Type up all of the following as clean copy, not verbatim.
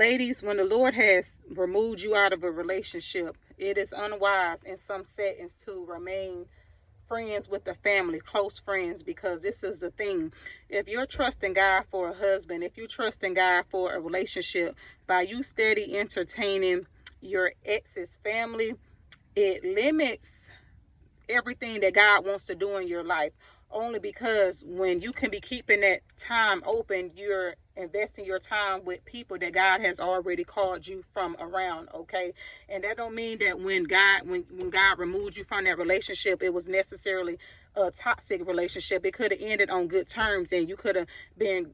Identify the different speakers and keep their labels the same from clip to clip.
Speaker 1: ladies, when the Lord has removed you out of a relationship, it is unwise in some settings to remain friends with the family, close friends, because this is the thing. If you're trusting God for a husband, if you're trusting God for a relationship, by you steady entertaining your ex's family, it limits everything that God wants to do in your life. Only because when you can be keeping that time open, you're investing your time with people that God has already called you from around, okay? And that don't mean that when God removed you from that relationship, it was necessarily a toxic relationship. It could have ended on good terms, and you could have been,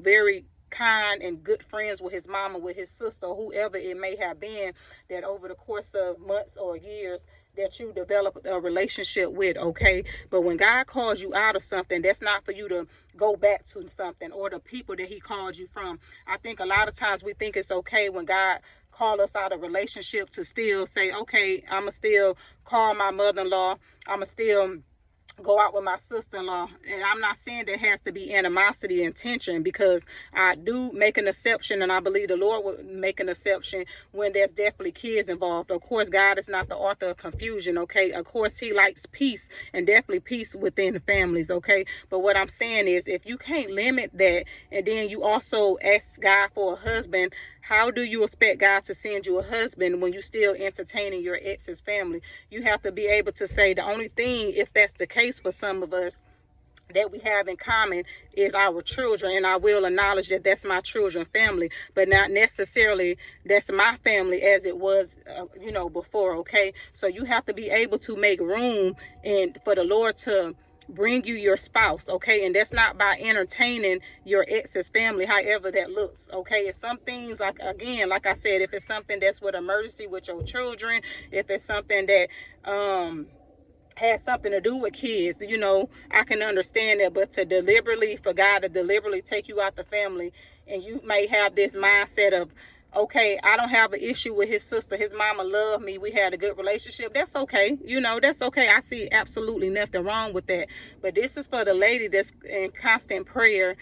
Speaker 1: very kind and good friends with his mama, with his sister, whoever it may have been, that over the course of months or years that you develop a relationship with, okay? But when God calls you out of something, that's not for you to go back to something or the people that he called you from. I think a lot of times we think it's okay when God call us out of relationship to still say, okay, I'ma still call my mother-in-law, I'ma still go out with my sister-in-law. And I'm not saying there has to be animosity and tension, because I do make an exception, and I believe the Lord will make an exception when there's definitely kids involved. Of course, God is not the author of confusion, okay? Of course, he likes peace, and definitely peace within the families, okay? But what I'm saying is, if you can't limit that, and then you also ask God for a husband, how do you expect God to send you a husband when you still entertaining your ex's family? You have to be able to say, the only thing, if that's the case for some of us, that we have in common is our children, and I will acknowledge that that's my children family, but not necessarily that's my family as it was before, okay? So you have to be able to make room and for the Lord to bring you your spouse, okay? And that's not by entertaining your ex's family, however that looks, okay? It's some things, like, again, like I said, if it's something that's with emergency with your children, if it's something that has something to do with kids, I can understand that. But for God to deliberately take you out the family, and you may have this mindset of, okay, I don't have an issue with his sister, his mama loved me, we had a good relationship, that's okay, that's okay. I see absolutely nothing wrong with that. But this is for the lady that's in constant prayer,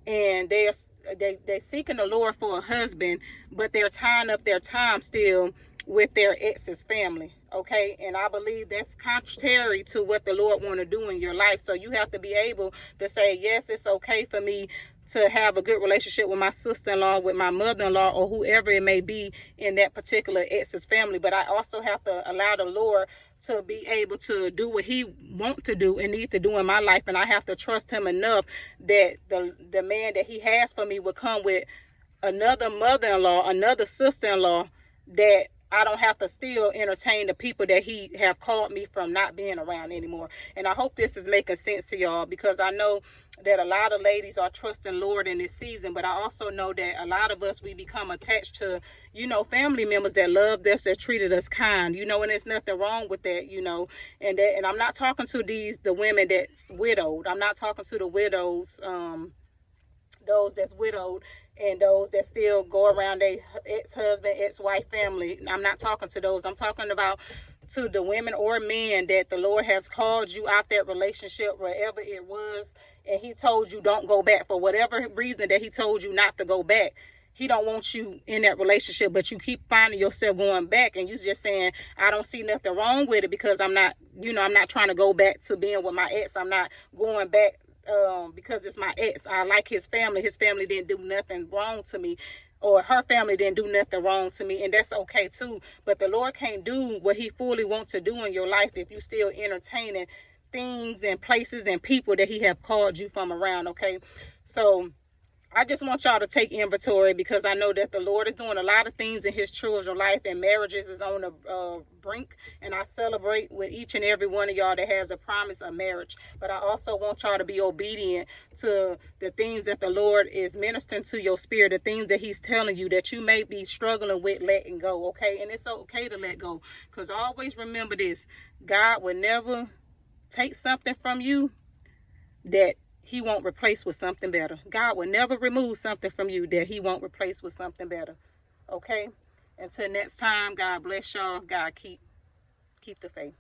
Speaker 1: and they're seeking the Lord for a husband, but they're tying up their time still with their ex's family, okay? And I believe that's contrary to what the Lord want to do in your life. So you have to be able to say, yes, it's okay for me to have a good relationship with my sister-in-law, with my mother-in-law, or whoever it may be in that particular ex's family. But I also have to allow the Lord to be able to do what he wants to do and need to do in my life. And I have to trust him enough that the man that he has for me will come with another mother-in-law, another sister-in-law, that I don't have to still entertain the people that he have called me from not being around anymore. And I hope this is making sense to y'all, because I know that a lot of ladies are trusting Lord in this season, but I also know that a lot of us, we become attached to, family members that loved us, that treated us kind, and there's nothing wrong with that, and I'm not talking to the women that's widowed. I'm not talking to the widows, those that's widowed, and those that still go around their ex-husband, ex-wife family. I'm not talking to those. I'm talking about to the women or men that the Lord has called you out that relationship, wherever it was, and he told you don't go back for whatever reason that he told you not to go back. He don't want you in that relationship, but you keep finding yourself going back, and you just saying, I don't see nothing wrong with it, because I'm not trying to go back to being with my ex. I'm not going back because it's my ex. I like his family. His family didn't do nothing wrong to me, or her family didn't do nothing wrong to me, and that's okay too. But the Lord can't do what he fully wants to do in your life if you still entertaining things and places and people that he have called you from around, okay? So I just want y'all to take inventory, because I know that the Lord is doing a lot of things in his children's life, and marriages is on the brink, and I celebrate with each and every one of y'all that has a promise of marriage. But I also want y'all to be obedient to the things that the Lord is ministering to your spirit, the things that he's telling you that you may be struggling with letting go, okay? And it's okay to let go, because always remember this: God will never take something from you that he won't replace with something better. God will never remove something from you that he won't replace with something better. Okay? Until next time, God bless y'all. God keep the faith.